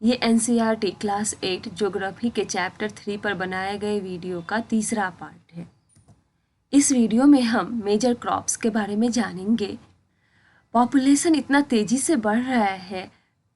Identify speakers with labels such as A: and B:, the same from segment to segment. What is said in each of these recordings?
A: ये NCERT class 8 geography के chapter 3 पर बनाए गए वीडियो का तीसरा पार्ट है। इस वीडियो में हम मेजर क्रॉप्स के बारे में जानेंगे। पॉपुलेशन इतना तेज़ी से बढ़ रहा है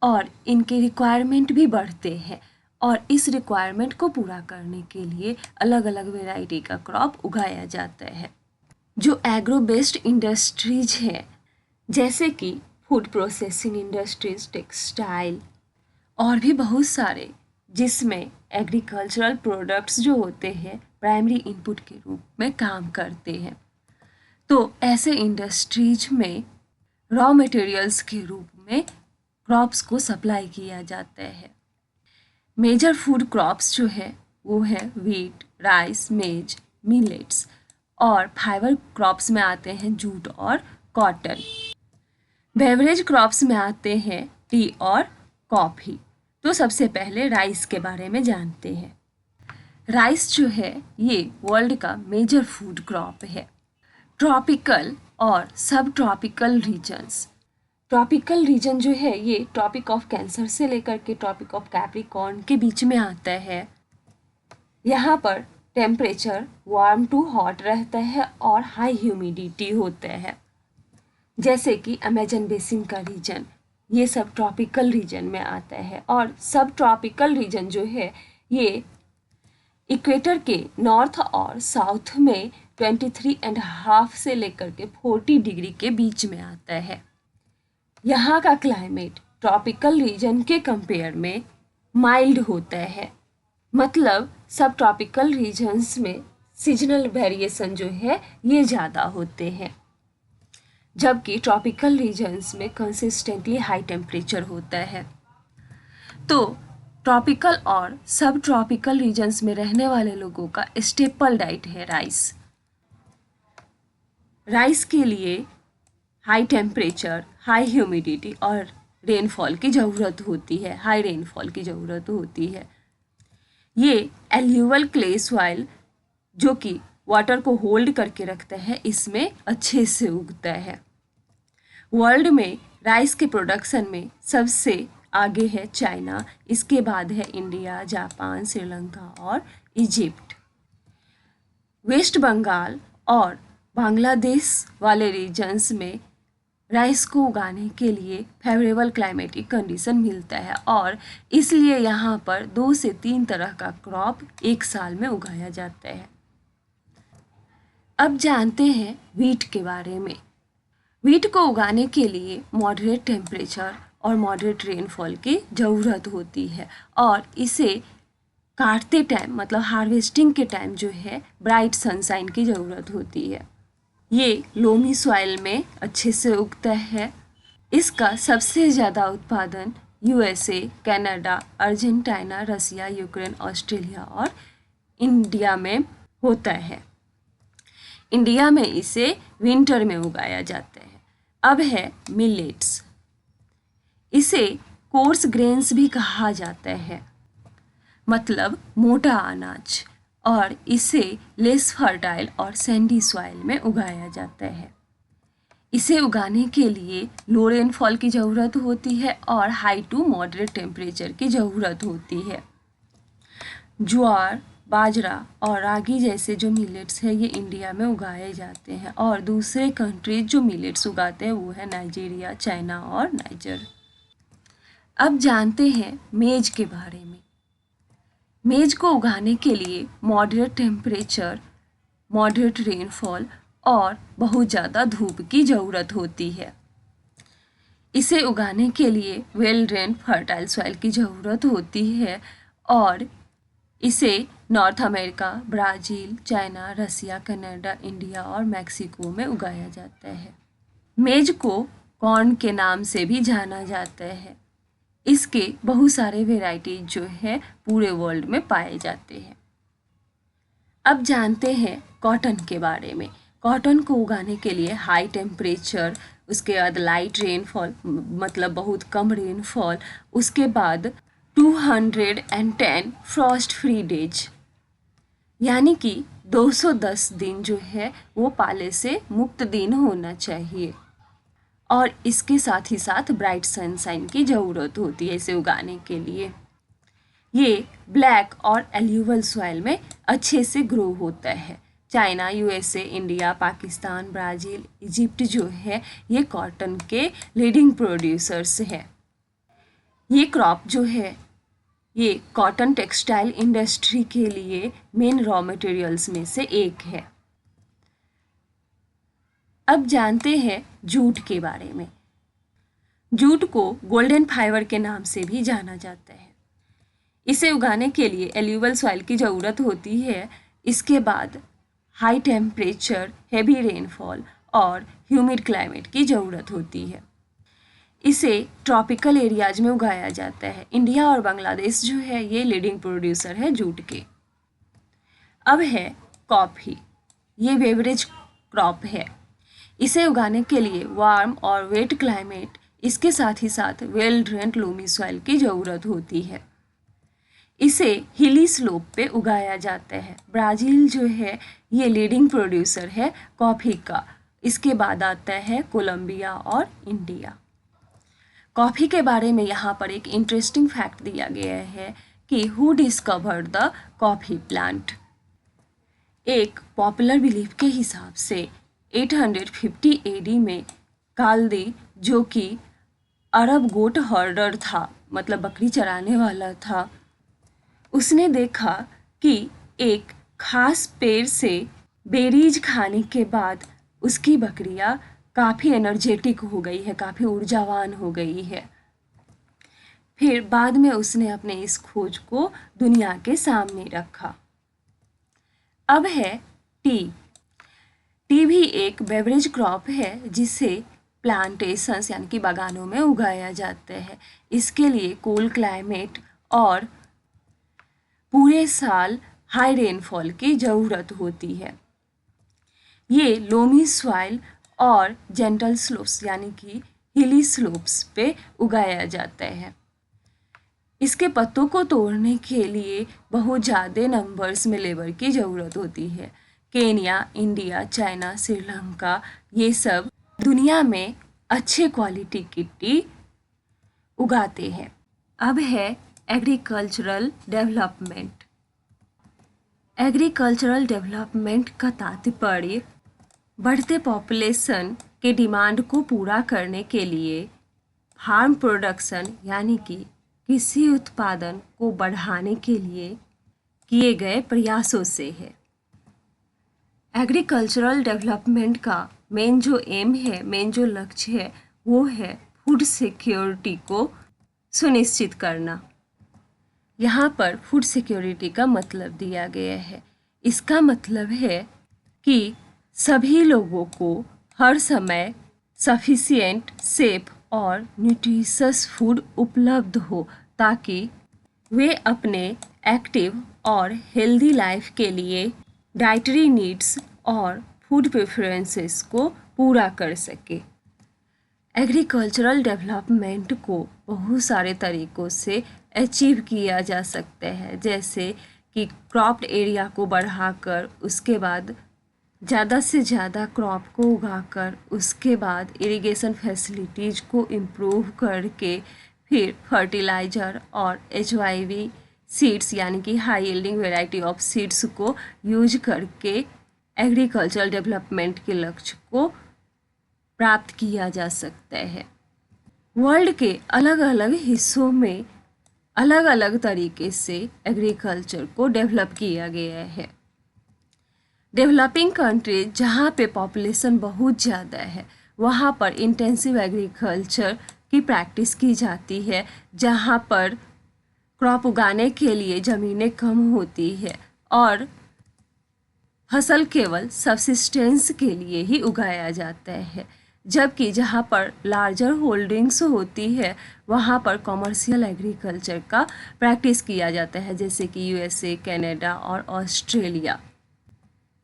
A: और इनके रिक्वायरमेंट भी बढ़ते हैं और इस रिक्वायरमेंट को पूरा करने के लिए अलग अलग वैरायटी का क्रॉप उगाया जाता है। जो एग्रो बेस्ड इंडस्ट्रीज हैं जैसे कि फूड प्रोसेसिंग इंडस्ट्रीज, टेक्सटाइल और भी बहुत सारे, जिसमें एग्रीकल्चरल प्रोडक्ट्स जो होते हैं प्राइमरी इनपुट के रूप में काम करते हैं। तो ऐसे इंडस्ट्रीज में रॉ मटेरियल्स के रूप में क्रॉप्स को सप्लाई किया जाता है। मेजर फूड क्रॉप्स जो है वो है वीट, राइस, मेज, मिलेट्स और फाइबर क्रॉप्स में आते हैं जूट और कॉटन। बेवरेज क्रॉप्स में आते हैं टी और कॉफ़ी। तो सबसे पहले राइस के बारे में जानते हैं। राइस जो है ये वर्ल्ड का मेजर फूड क्रॉप है। ट्रॉपिकल और सब ट्रॉपिकल रीजन्स, ट्रॉपिकल रीजन जो है ये ट्रॉपिक ऑफ कैंसर से लेकर के ट्रॉपिक ऑफ कैप्रिकॉर्न के बीच में आता है। यहाँ पर टेम्परेचर वार्म टू हॉट रहता है और हाई ह्यूमिडिटी होता है। जैसे कि अमेजन बेसिन का रीजन, ये सब ट्रॉपिकल रीजन में आता है। और सब ट्रॉपिकल रीजन जो है ये इक्वेटर के नॉर्थ और साउथ में 23.5 से लेकर के 40 डिग्री के बीच में आता है। यहाँ का क्लाइमेट ट्रॉपिकल रीजन के कंपेयर में माइल्ड होता है। मतलब सब ट्रॉपिकल रीजन्स में सीजनल वेरिएशन जो है ये ज़्यादा होते हैं, जबकि ट्रॉपिकल रीजन्स में कंसिस्टेंटली हाई टेम्परेचर होता है। तो ट्रॉपिकल और सब ट्रॉपिकल रीजन्स में रहने वाले लोगों का स्टेपल डाइट है राइस। राइस के लिए हाई टेम्परेचर, हाई ह्यूमिडिटी और रेनफॉल की ज़रूरत होती है, हाई रेनफॉल की ज़रूरत होती है। ये एल्यूवल क्ले सॉइल जो कि वाटर को होल्ड करके रखता है, इसमें अच्छे से उगता है। वर्ल्ड में राइस के प्रोडक्शन में सबसे आगे है चाइना, इसके बाद है इंडिया, जापान, श्रीलंका और इजिप्ट। वेस्ट बंगाल और बांग्लादेश वाले रीजन्स में राइस को उगाने के लिए फेवरेबल क्लाइमेटिक कंडीशन मिलता है और इसलिए यहाँ पर 2 से 3 तरह का क्रॉप एक साल में उगाया जाता है। अब जानते हैं वीट के बारे में। वीट को उगाने के लिए मॉडरेट टेम्परेचर और मॉडरेट रेनफॉल की ज़रूरत होती है और इसे काटते टाइम मतलब हार्वेस्टिंग के टाइम जो है ब्राइट सनशाइन की ज़रूरत होती है। ये लोमी सॉइल में अच्छे से उगता है। इसका सबसे ज़्यादा उत्पादन यूएसए, कनाडा, अर्जेंटीना, रसिया, यूक्रेन, ऑस्ट्रेलिया और इंडिया में होता है। इंडिया में इसे विंटर में उगाया जाता है। अब है मिलेट्स। इसे कोर्स ग्रेन्स भी कहा जाता है, मतलब मोटा अनाज, और इसे लेस फर्टाइल और सैंडी सॉइल में उगाया जाता है। इसे उगाने के लिए लो रेनफॉल की ज़रूरत होती है और हाई टू मॉडरेट टेम्परेचर की ज़रूरत होती है। ज्वार, बाजरा और रागी जैसे जो मिलेट्स है ये इंडिया में उगाए जाते हैं और दूसरे कंट्रीज जो मिलेट्स उगाते हैं वो है नाइजीरिया, चाइना और नाइजर। अब जानते हैं मेज के बारे में। मेज को उगाने के लिए मॉडरेट टेम्परेचर, मॉडरेट रेनफॉल और बहुत ज़्यादा धूप की ज़रूरत होती है। इसे उगाने के लिए वेल ड्रेन फर्टाइल सॉइल की ज़रूरत होती है और इसे नॉर्थ अमेरिका, ब्राज़ील, चाइना, रसिया, कनाडा, इंडिया और मैक्सिको में उगाया जाता है। मेज को कॉर्न के नाम से भी जाना जाता है। इसके बहुत सारे वेराइटीज जो है पूरे वर्ल्ड में पाए जाते हैं। अब जानते हैं कॉटन के बारे में। कॉटन को उगाने के लिए हाई टेम्परेचर, उसके बाद लाइट रेनफॉल मतलब बहुत कम रेनफॉल, उसके बाद 210 फ्रॉस्ट फ्री डेज यानी कि 210 दिन जो है वो पाले से मुक्त दिन होना चाहिए। और इसके साथ ही साथ ब्राइट सनशाइन की ज़रूरत होती है इसे उगाने के लिए। ये ब्लैक और एल्यूवल सॉइल में अच्छे से ग्रो होता है। China, USA, India, Pakistan, Brazil, Egypt जो है ये कॉटन के लीडिंग प्रोड्यूसर्स हैं। ये क्रॉप जो है ये कॉटन टेक्सटाइल इंडस्ट्री के लिए मेन रॉ मटेरियल्स में से एक है। अब जानते हैं जूट के बारे में। जूट को गोल्डन फाइबर के नाम से भी जाना जाता है। इसे उगाने के लिए एल्यूवल सॉइल की ज़रूरत होती है। इसके बाद हाई टेम्परेचर, हेवी रेनफॉल और ह्यूमिड क्लाइमेट की ज़रूरत होती है। इसे ट्रॉपिकल एरियाज में उगाया जाता है। इंडिया और बांग्लादेश जो है ये लीडिंग प्रोड्यूसर है जूट के। अब है कॉफ़ी। ये बेवरेज क्रॉप है। इसे उगाने के लिए वार्म और वेट क्लाइमेट, इसके साथ ही साथ वेल ड्रेन्ड लोमी सॉइल की ज़रूरत होती है। इसे हिली स्लोप पे उगाया जाता है। ब्राज़ील जो है ये लीडिंग प्रोड्यूसर है कॉफ़ी का। इसके बाद आता है कोलंबिया और इंडिया। कॉफ़ी के बारे में यहाँ पर एक इंटरेस्टिंग फैक्ट दिया गया है कि who discovered the coffee plant. एक पॉपुलर बिलीफ के हिसाब से 850 एडी में काल्दी, जो कि अरब गोट हर्डर था, मतलब बकरी चराने वाला था, उसने देखा कि एक खास पेड़ से बेरीज खाने के बाद उसकी बकरियां काफ़ी एनर्जेटिक हो गई है, काफ़ी ऊर्जावान हो गई है। फिर बाद में उसने अपने इस खोज को दुनिया के सामने रखा। अब है टी। टी भी एक बेवरेज क्रॉप है जिसे प्लांटेशंस यानी कि बागानों में उगाया जाता है। इसके लिए कूल क्लाइमेट और पूरे साल हाई रेनफॉल की ज़रूरत होती है। ये लोमी सॉइल और जेंटल स्लोप्स यानी कि हिली स्लोप्स पे उगाया जाता है। इसके पत्तों को तोड़ने के लिए बहुत ज़्यादा नंबर्स में लेबर की ज़रूरत होती है। केन्या, इंडिया, चाइना, श्रीलंका ये सब दुनिया में अच्छे क्वालिटी की टी उगाते हैं। अब है एग्रीकल्चरल डेवलपमेंट। एग्रीकल्चरल डेवलपमेंट का तात्पर्य बढ़ते पॉपुलेशन के डिमांड को पूरा करने के लिए फार्म प्रोडक्शन यानी कि कृषि उत्पादन को बढ़ाने के लिए किए गए प्रयासों से है। एग्रीकल्चरल डेवलपमेंट का मेन जो एम है, मेन जो लक्ष्य है वो है फूड सिक्योरिटी को सुनिश्चित करना। यहाँ पर फूड सिक्योरिटी का मतलब दिया गया है। इसका मतलब है कि सभी लोगों को हर समय सफिशिएंट, सेफ और न्यूट्रिशियस फूड उपलब्ध हो ताकि वे अपने एक्टिव और हेल्दी लाइफ के लिए डाइटरी नीड्स और फूड प्रेफरेंसेस को पूरा कर सके। एग्रीकल्चरल डेवलपमेंट को बहुत सारे तरीक़ों से अचीव किया जा सकता है, जैसे कि क्रॉप्ड एरिया को बढ़ाकर, उसके बाद ज़्यादा से ज़्यादा क्रॉप को उगाकर, उसके बाद इरिगेशन फैसिलिटीज़ को इम्प्रूव करके, फिर फर्टिलाइज़र और HYV सीड्स यानी कि high yielding variety of seeds को यूज करके एग्रीकल्चरल डेवलपमेंट के लक्ष्य को प्राप्त किया जा सकता है। वर्ल्ड के अलग अलग हिस्सों में अलग अलग तरीके से एग्रीकल्चर को डेवलप किया गया है। डेवलपिंग कंट्रीज जहाँ पे पॉपुलेशन बहुत ज़्यादा है वहाँ पर इंटेंसिव एग्रीकल्चर की प्रैक्टिस की जाती है, जहाँ पर क्रॉप उगाने के लिए ज़मीनें कम होती है और फसल केवल सब्सिस्टेंस के लिए ही उगाया जाता है, जबकि जहाँ पर लार्जर होल्डिंग्स होती है वहाँ पर कॉमर्शियल एग्रीकल्चर का प्रैक्टिस किया जाता है, जैसे कि USA, कनाडा और ऑस्ट्रेलिया।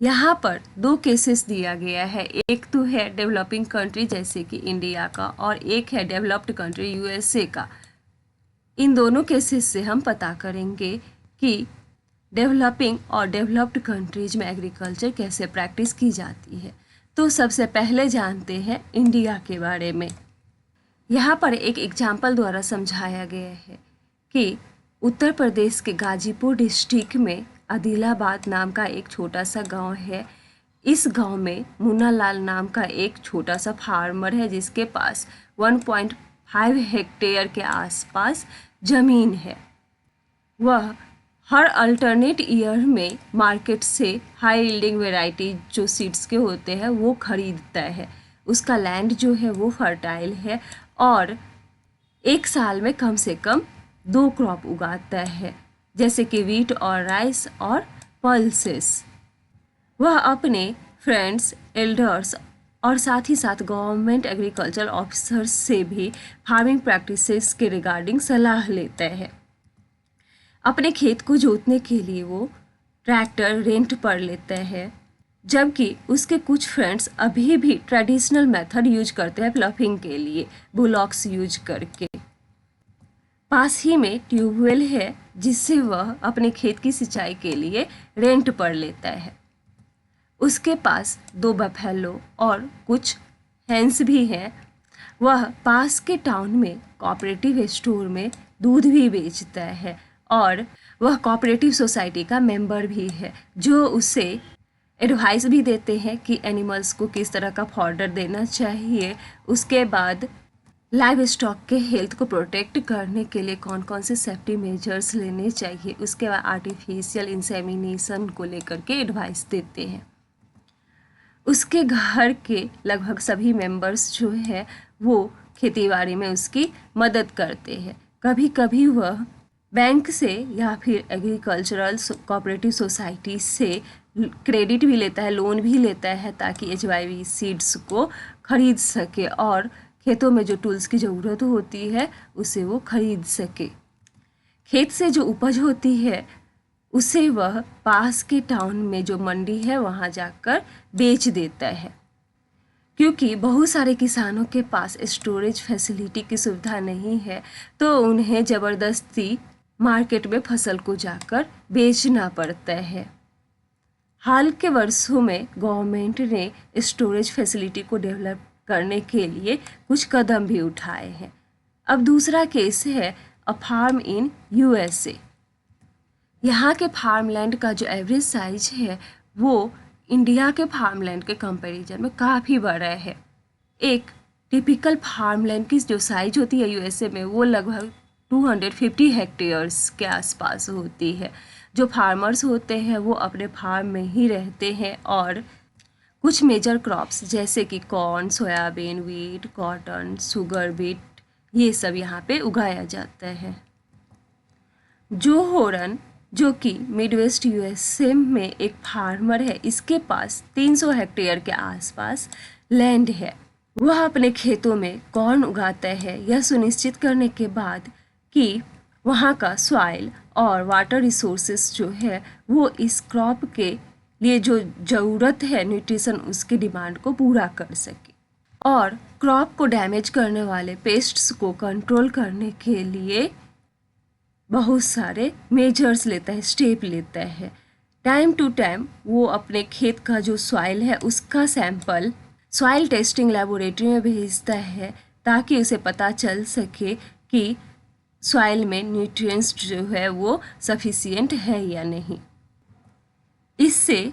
A: यहाँ पर दो केसेस दिया गया है, एक तो है डेवलपिंग कंट्री जैसे कि इंडिया का और एक है डेवलप्ड कंट्री USA का। इन दोनों केसेस से हम पता करेंगे कि डेवलपिंग और डेवलप्ड कंट्रीज में एग्रीकल्चर कैसे प्रैक्टिस की जाती है। तो सबसे पहले जानते हैं इंडिया के बारे में। यहाँ पर एक एग्जाम्पल द्वारा समझाया गया है कि उत्तर प्रदेश के गाजीपुर डिस्ट्रिक्ट में आदिलाबाद नाम का एक छोटा सा गांव है। इस गांव में मुन्ना लाल नाम का एक छोटा सा फार्मर है जिसके पास 1.5 हेक्टेयर के आसपास ज़मीन है। वह हर अल्टरनेट ईयर में मार्केट से हाई यील्डिंग वैरायटी जो सीड्स के होते हैं वो खरीदता है। उसका लैंड जो है वो फर्टाइल है और एक साल में कम से कम 2 क्रॉप उगाता है, जैसे कि वीट और राइस और पल्सेस। वह अपने फ्रेंड्स, एल्डर्स और साथ ही साथ गवर्नमेंट एग्रीकल्चर ऑफिसर्स से भी फार्मिंग प्रैक्टिसेस के रिगार्डिंग सलाह लेता है। अपने खेत को जोतने के लिए वो ट्रैक्टर रेंट पर लेता है, जबकि उसके कुछ फ्रेंड्स अभी भी ट्रेडिशनल मेथड यूज करते हैं प्लॉफिंग के लिए, बुलॉक्स यूज करके। पास ही में ट्यूबवेल है जिससे वह अपने खेत की सिंचाई के लिए रेंट पर लेता है। उसके पास 2 बफेलो और कुछ हैंस भी हैं। वह पास के टाउन में कोऑपरेटिव स्टोर में दूध भी बेचता है और वह कोऑपरेटिव सोसाइटी का मेंबर भी है, जो उसे एडवाइस भी देते हैं कि एनिमल्स को किस तरह का फॉडर देना चाहिए। उसके बाद लाइव स्टॉक के हेल्थ को प्रोटेक्ट करने के लिए कौन कौन से सेफ्टी मेजर्स लेने चाहिए। उसके बाद आर्टिफिशियल इंसेमिनेशन को लेकर के एडवाइस देते हैं। उसके घर के लगभग सभी मेंबर्स जो है वो खेतीबाड़ी में उसकी मदद करते हैं। कभी कभी वह बैंक से या फिर एग्रीकल्चरल कोऑपरेटिव सोसाइटी से क्रेडिट भी लेता है, लोन भी लेता है, ताकि HYV सीड्स को खरीद सके और खेतों में जो टूल्स की ज़रूरत होती है उसे वो खरीद सके। खेत से जो उपज होती है उसे वह पास के टाउन में जो मंडी है वहाँ जाकर बेच देता है। क्योंकि बहुत सारे किसानों के पास स्टोरेज फैसिलिटी की सुविधा नहीं है, तो उन्हें ज़बरदस्ती मार्केट में फसल को जाकर बेचना पड़ता है। हाल के वर्षों में गवर्नमेंट ने स्टोरेज फैसिलिटी को डेवलप करने के लिए कुछ कदम भी उठाए हैं। अब दूसरा केस है अ फार्म इन USA। यहाँ के फार्मलैंड का जो एवरेज साइज है वो इंडिया के फार्मलैंड के कंपैरिजन में काफ़ी बड़ा है। एक टिपिकल फार्मलैंड की जो साइज होती है USA में वो लगभग 250 हेक्टेयर्स के आसपास होती है। जो फार्मर्स होते हैं वो अपने फार्म में ही रहते हैं और कुछ मेजर क्रॉप्स जैसे कि corn, soybean, wheat, cotton, sugar beet, ये सब यहाँ पे उगाया जाता है। जो होरन जो कि मिडवेस्ट USA में एक फार्मर है, इसके पास 300 हेक्टेयर के आसपास लैंड है। वह अपने खेतों में कॉर्न उगाता है, यह सुनिश्चित करने के बाद कि वहाँ का सॉइल और वाटर रिसोर्सेस जो है वो इस क्रॉप के लिए जो ज़रूरत है न्यूट्रिशन उसकी डिमांड को पूरा कर सके। और क्रॉप को डैमेज करने वाले पेस्ट्स को कंट्रोल करने के लिए बहुत सारे मेजर्स लेता है, स्टेप लेता है। टाइम टू टाइम वो अपने खेत का जो सॉइल है उसका सैंपल सॉइल टेस्टिंग लेबोरेटरी में भेजता है, ताकि उसे पता चल सके कि सॉइल में न्यूट्रिएंट्स जो है वो सफिशिएंट है या नहीं। इससे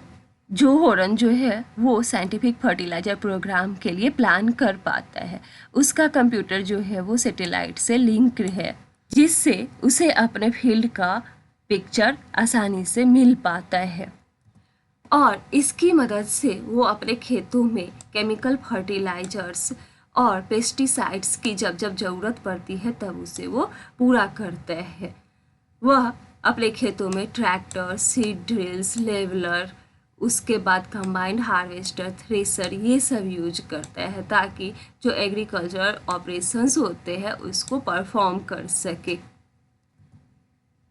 A: जो होरन जो है वो साइंटिफिक फर्टिलाइजर प्रोग्राम के लिए प्लान कर पाता है। उसका कंप्यूटर जो है वो सैटेलाइट से लिंक है, जिससे उसे अपने फील्ड का पिक्चर आसानी से मिल पाता है और इसकी मदद से वो अपने खेतों में केमिकल फर्टिलाइजर्स और पेस्टिसाइड्स की जब जब ज़रूरत पड़ती है तब उसे वो पूरा करता है। वह अपने खेतों में ट्रैक्टर, सीड ड्रिल्स, लेवलर, उसके बाद कंबाइंड हार्वेस्टर, थ्रेसर, ये सब यूज करता है ताकि जो एग्रीकल्चर ऑपरेशंस होते हैं उसको परफॉर्म कर सके।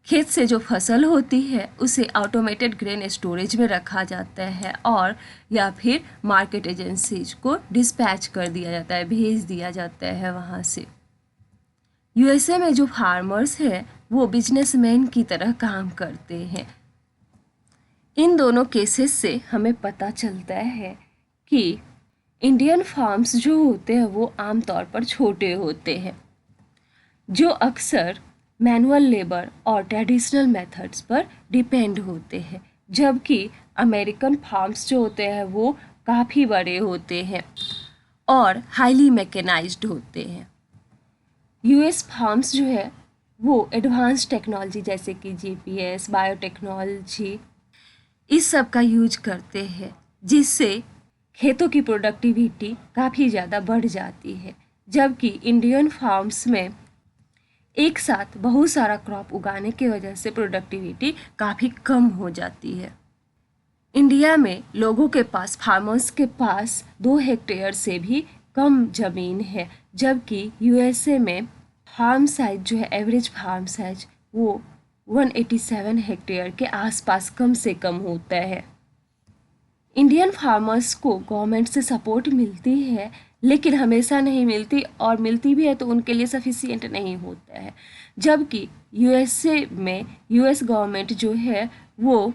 A: खेत से जो फसल होती है उसे ऑटोमेटेड ग्रेन स्टोरेज में रखा जाता है और या फिर मार्केट एजेंसीज को डिस्पैच कर दिया जाता है, भेज दिया जाता है वहाँ से। USA में जो फार्मर्स हैं वो बिजनेसमैन की तरह काम करते हैं। इन दोनों केसेस से हमें पता चलता है कि इंडियन फार्म्स जो होते हैं वो आमतौर पर छोटे होते हैं, जो अक्सर मैनुअल लेबर और ट्रेडिशनल मेथड्स पर डिपेंड होते हैं, जबकि अमेरिकन फार्म्स जो होते हैं वो काफ़ी बड़े होते हैं और हाईली मैकेनाइज्ड होते हैं। यूएस फार्म्स जो है वो एडवांस टेक्नोलॉजी जैसे कि जीपीएस, बायोटेक्नोलॉजी इस सब का यूज करते हैं, जिससे खेतों की प्रोडक्टिविटी काफ़ी ज़्यादा बढ़ जाती है, जबकि इंडियन फार्म्स में एक साथ बहुत सारा क्रॉप उगाने की वजह से प्रोडक्टिविटी काफ़ी कम हो जाती है। इंडिया में लोगों के पास, फार्मर्स के पास 2 हेक्टेयर से भी कम ज़मीन है, जबकि यूएसए में फार्म साइज जो है, एवरेज फार्म साइज वो 187 हेक्टेयर के आसपास कम से कम होता है। इंडियन फार्मर्स को गवर्नमेंट से सपोर्ट मिलती है, लेकिन हमेशा नहीं मिलती, और मिलती भी है तो उनके लिए सफिशिएंट नहीं होता है, जबकि यूएसए में यूएस गवर्नमेंट जो है वो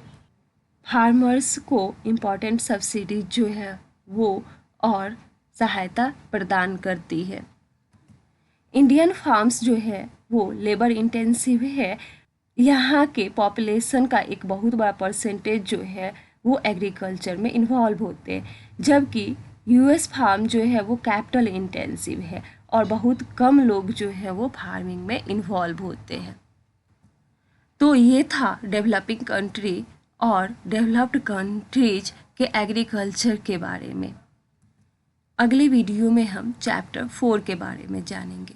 A: फार्मर्स को इम्पॉर्टेंट सब्सिडी जो है वो और सहायता प्रदान करती है। इंडियन फार्म्स जो है वो लेबर इंटेंसिव है। यहाँ के पॉपुलेशन का एक बहुत बड़ा परसेंटेज जो है वो एग्रीकल्चर में इन्वॉल्व होते हैं, जबकि यूएस फार्म जो है वो कैपिटल इंटेंसिव है और बहुत कम लोग जो है वो फार्मिंग में इन्वॉल्व होते हैं। तो ये था डेवलपिंग कंट्री और डेवलप्ड कंट्रीज के एग्रीकल्चर के बारे में। अगले वीडियो में हम चैप्टर 4 के बारे में जानेंगे।